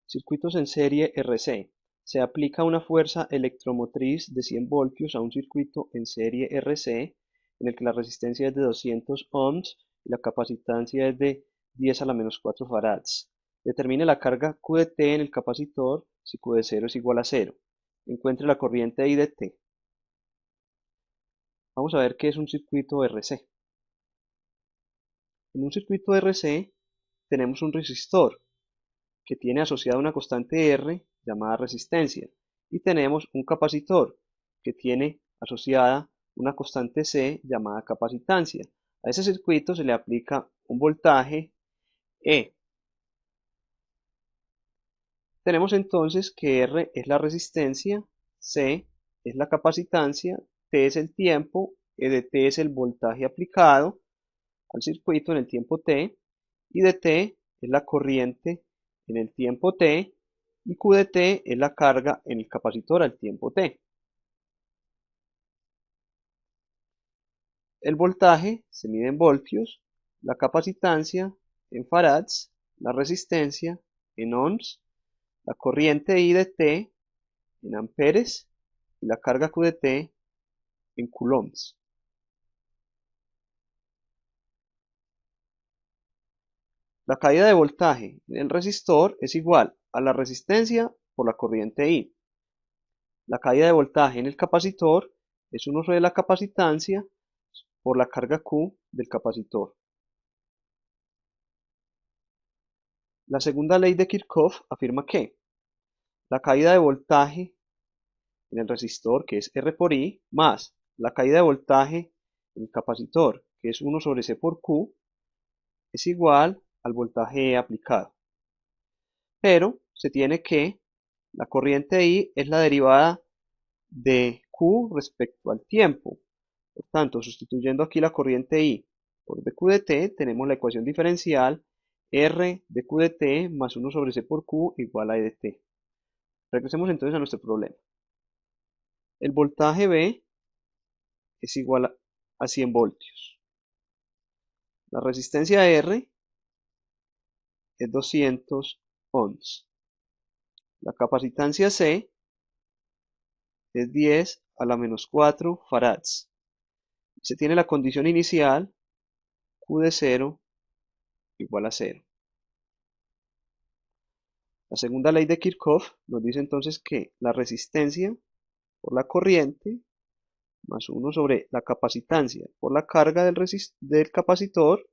Circuitos en serie RC. Se aplica una fuerza electromotriz de 100 voltios a un circuito en serie RC en el que la resistencia es de 200 ohms y la capacitancia es de 10 a la menos 4 farads. Determine la carga Q de T en el capacitor si Q de 0 es igual a 0. Encuentre la corriente I de T. Vamos a ver qué es un circuito RC. En un circuito RC tenemos un resistor que tiene asociada una constante R llamada resistencia, y tenemos un capacitor que tiene asociada una constante C llamada capacitancia. A ese circuito se le aplica un voltaje E. Tenemos entonces que R es la resistencia, C es la capacitancia, T es el tiempo, E de T es el voltaje aplicado al circuito en el tiempo T, y de T es la corriente en el tiempo T, y Q de T es la carga en el capacitor al tiempo T. El voltaje se mide en voltios, la capacitancia en farads, la resistencia en ohms, la corriente I de T en amperes y la carga Q de T en coulombs. La caída de voltaje en el resistor es igual a la resistencia por la corriente I. La caída de voltaje en el capacitor es 1 sobre la capacitancia por la carga Q del capacitor. La segunda ley de Kirchhoff afirma que la caída de voltaje en el resistor, que es R por I, más la caída de voltaje en el capacitor, que es 1 sobre C por Q, es igual al voltaje E aplicado. Pero se tiene que la corriente I es la derivada de Q respecto al tiempo. Por tanto, sustituyendo aquí la corriente I por dQ de T, tenemos la ecuación diferencial R de Q de T más 1 sobre C por Q igual a E de T. Regresemos entonces a nuestro problema. El voltaje V es igual a 100 voltios. La resistencia R es 200 ohms. La capacitancia C es 10 a la menos 4 farads. Se tiene la condición inicial Q de 0 igual a 0. La segunda ley de Kirchhoff nos dice entonces que la resistencia por la corriente más 1 sobre la capacitancia por la carga del capacitor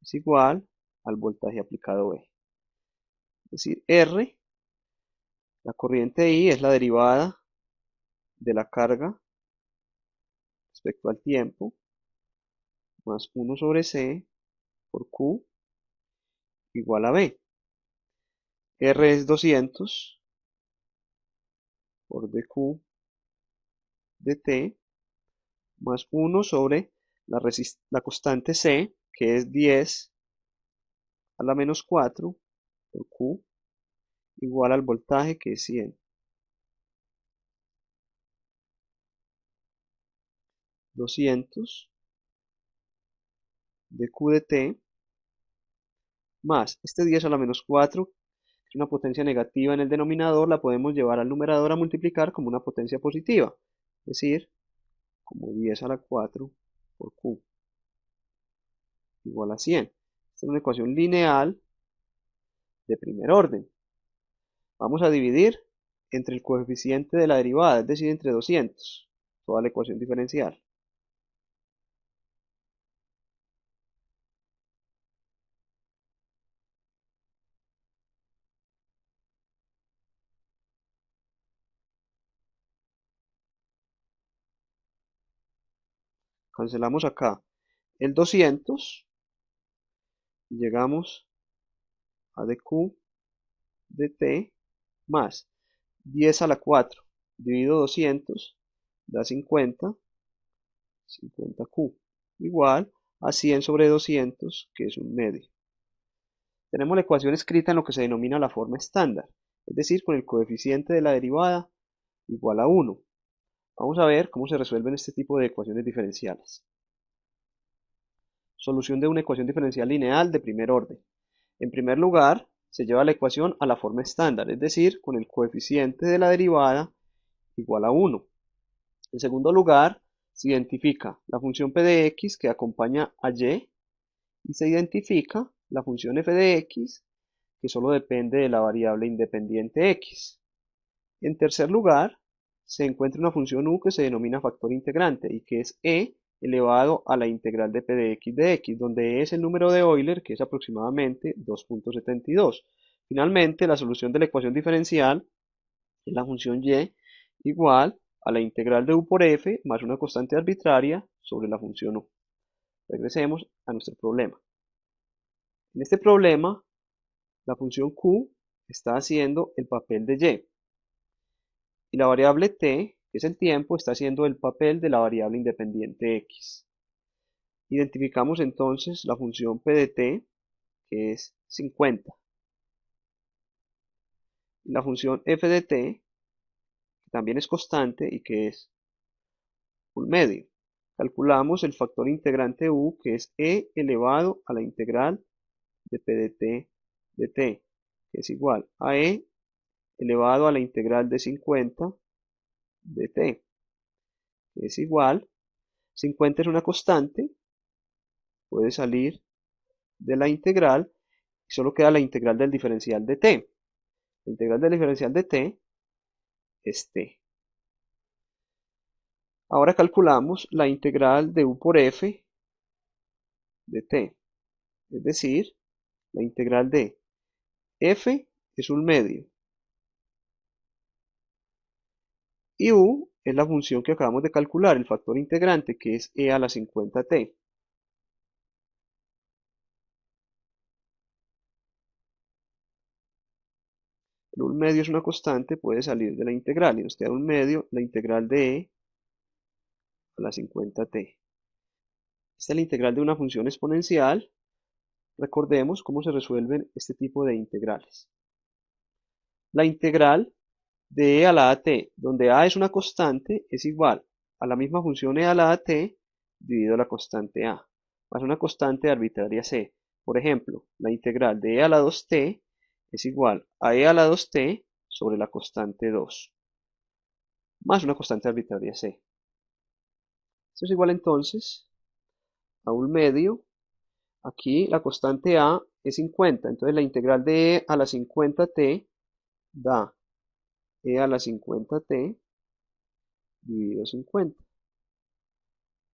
es igual al voltaje aplicado V. Es decir, R, la corriente I es la derivada de la carga respecto al tiempo más 1 sobre C por Q igual a V. R es 200 por dQ de T más 1 sobre la constante C, que es 10 a la menos 4 por Q igual al voltaje, que es 100. 200 de Q de T más este 10 a la menos 4, que es una potencia negativa en el denominador, la podemos llevar al numerador a multiplicar como una potencia positiva, es decir, como 10 a la 4 por Q igual a 100. Esta es una ecuación lineal de primer orden. Vamos a dividir entre el coeficiente de la derivada, es decir, entre 200, toda la ecuación diferencial. Cancelamos acá el 200 y llegamos a dQ de T más 10 a la 4 dividido 200 da 50, 50Q, igual a 100 sobre 200, que es un medio. Tenemos la ecuación escrita en lo que se denomina la forma estándar, es decir, con el coeficiente de la derivada igual a 1. Vamos a ver cómo se resuelven este tipo de ecuaciones diferenciales. Solución de una ecuación diferencial lineal de primer orden. En primer lugar, se lleva la ecuación a la forma estándar, es decir, con el coeficiente de la derivada igual a 1. En segundo lugar, se identifica la función p de x que acompaña a y y se identifica la función f de x que solo depende de la variable independiente x. En tercer lugar, se encuentra una función u que se denomina factor integrante y que es e elevado a la integral de p de x, donde e es el número de Euler, que es aproximadamente 2.72. Finalmente, la solución de la ecuación diferencial es la función y igual a la integral de u por f más una constante arbitraria sobre la función u. Regresemos a nuestro problema. En este problema, la función q está haciendo el papel de y la variable t, que es el tiempo, está haciendo el papel de la variable independiente x. Identificamos entonces la función p de t, que es 50, y la función f de t, que también es constante y que es 1/2. Calculamos el factor integrante u, que es e elevado a la integral de p de t, que es igual a e elevado a la integral de 50 de t, que es igual, 50 es una constante, puede salir de la integral y solo queda la integral del diferencial de t. La integral del diferencial de t es t. Ahora calculamos la integral de u por f de t, es decir, la integral de f es 1/2 y u es la función que acabamos de calcular, el factor integrante, que es e a la 50t. El 1/2 es una constante, puede salir de la integral y nos queda 1/2 la integral de e a la 50t. Esta es la integral de una función exponencial. Recordemos cómo se resuelven este tipo de integrales. La integral de e a la at, donde a es una constante, es igual a la misma función e a la at dividido la constante a, más una constante arbitraria c. Por ejemplo, la integral de e a la 2t es igual a e a la 2t sobre la constante 2, más una constante arbitraria c. Esto es igual entonces a 1/2. Aquí la constante a es 50, entonces la integral de e a la 50t da e a la 50t dividido 50.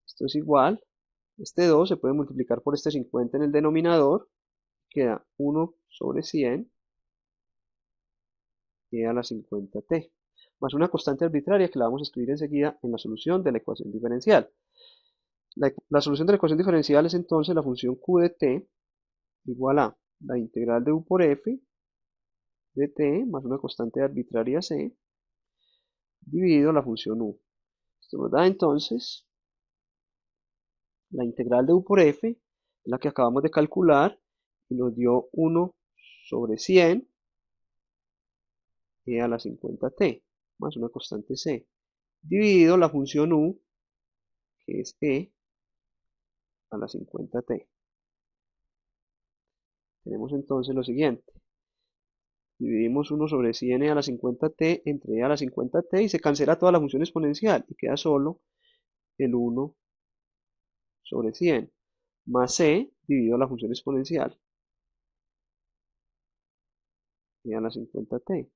Esto es igual, este 2 se puede multiplicar por este 50 en el denominador, queda 1 sobre 100 e a la 50t, más una constante arbitraria que la vamos a escribir enseguida en la solución de la ecuación diferencial. La solución de la ecuación diferencial es entonces la función q de t igual a la integral de u por f de t más una constante arbitraria c dividido la función u. Esto nos da entonces la integral de u por f, la que acabamos de calcular, y nos dio 1 sobre 100 e a la 50t, más una constante c, dividido la función u, que es e a la 50t. Tenemos entonces lo siguiente. Dividimos 1 sobre 100 e a la 50t entre e a la 50t y se cancela toda la función exponencial y queda solo el 1 sobre 100 más c dividido la función exponencial e a la 50t.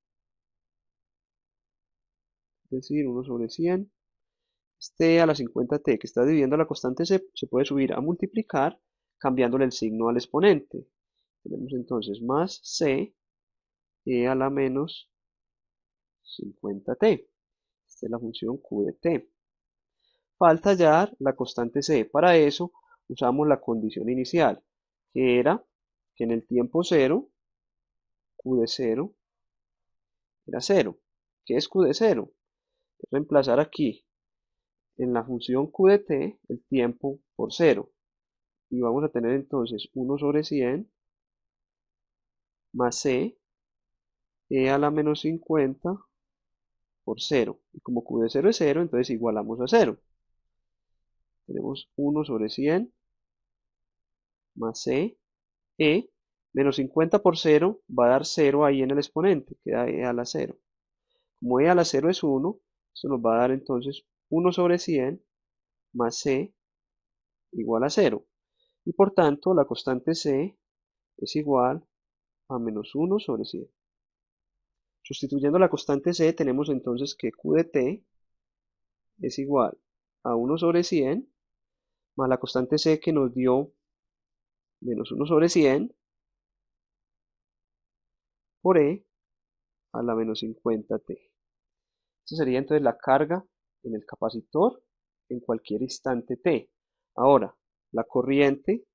Es decir, 1 sobre 100. Este a la 50t que está dividiendo la constante c se puede subir a multiplicar cambiándole el signo al exponente. Tenemos entonces más c e a la menos 50t. Esta es la función q de t. Falta hallar la constante c. Para eso usamos la condición inicial, que era que en el tiempo 0, q de 0 era 0. ¿Qué es q de 0? Es reemplazar aquí en la función q de t el tiempo por 0. Y vamos a tener entonces 1 sobre 100 más c e a la menos 50 por 0. Y como q de 0 es 0, entonces igualamos a 0. Tenemos 1 sobre 100 más c e Menos 50 por 0 va a dar 0 ahí en el exponente, queda e a la 0. Como e a la 0 es 1, esto nos va a dar entonces 1 sobre 100 más c igual a 0. Y por tanto, la constante c es igual a menos 1 sobre 100. Sustituyendo la constante c, tenemos entonces que q de t es igual a 1 sobre 100 más la constante c que nos dio menos 1 sobre 100 por e a la menos 50t. Esa sería entonces la carga en el capacitor en cualquier instante t. Ahora, la corriente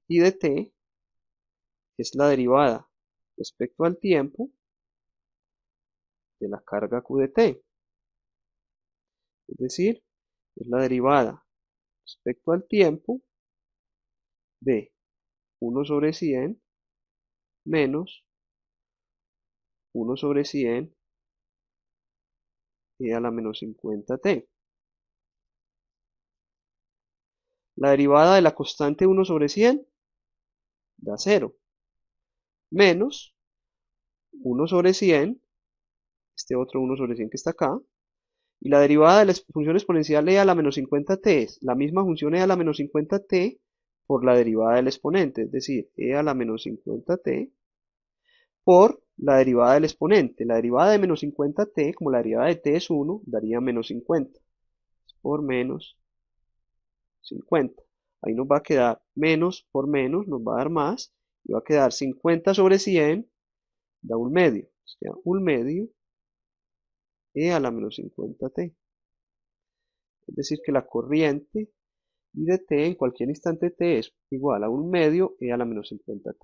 I de t es la derivada respecto al tiempo de la carga q de t. Es decir, es la derivada respecto al tiempo de 1 sobre 100 menos 1 sobre 100 e a la menos 50t. La derivada de la constante 1 sobre 100 da 0, menos 1 sobre 100, este otro 1 sobre 100 que está acá, y la derivada de la función exponencial e a la menos 50t es la misma función e a la menos 50t por la derivada del exponente, es decir, e a la menos 50t por la derivada del exponente. La derivada de menos 50t, como la derivada de t es 1, daría menos 50 por menos 50. Ahí nos va a quedar menos por menos, nos va a dar más, y va a quedar 50 sobre 100, da un medio. Nos queda un medio e a la menos 50t. Es decir, que la corriente I de t en cualquier instante t es igual a un medio e a la menos 50t.